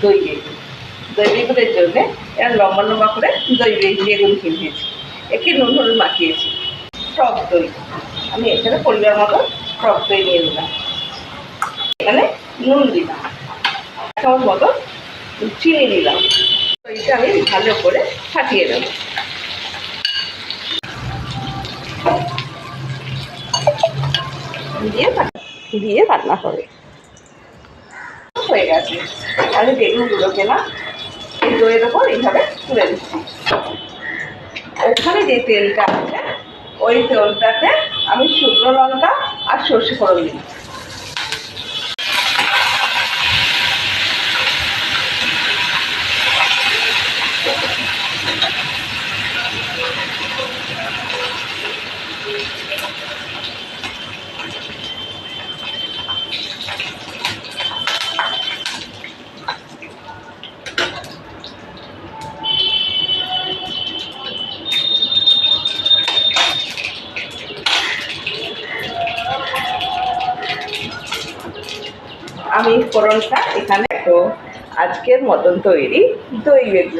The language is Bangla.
দই বেগুন। দই বেগুনের জন্যে এর লম্বা লম্বা করে দই বেগুন কিনেছি, একে নুন হলুদ মাখিয়েছি। টক দই আমি এখানে পরিমাণ মতো টক দই নিয়ে নিলাম। এখানে নুন দিলাম, 1 চামচ মতো চিনি দিলাম। দইটা আমি ভালো করে ফাটিয়ে নেব। দিয়ে রান্না হবে। হয়ে গেছে, আমি বেগুনগুলোকে না এই দইয়ের ওপর এইভাবে তুলে দিচ্ছি। ওখানে যে তেলটা আছে ওই তেলটাতে আমি শুকনো লঙ্কা আর সর্ষে ফোড়ন দিই। আমি ফোড়নটা এখানে তো আজকের মতন তৈরি দই বেগুন।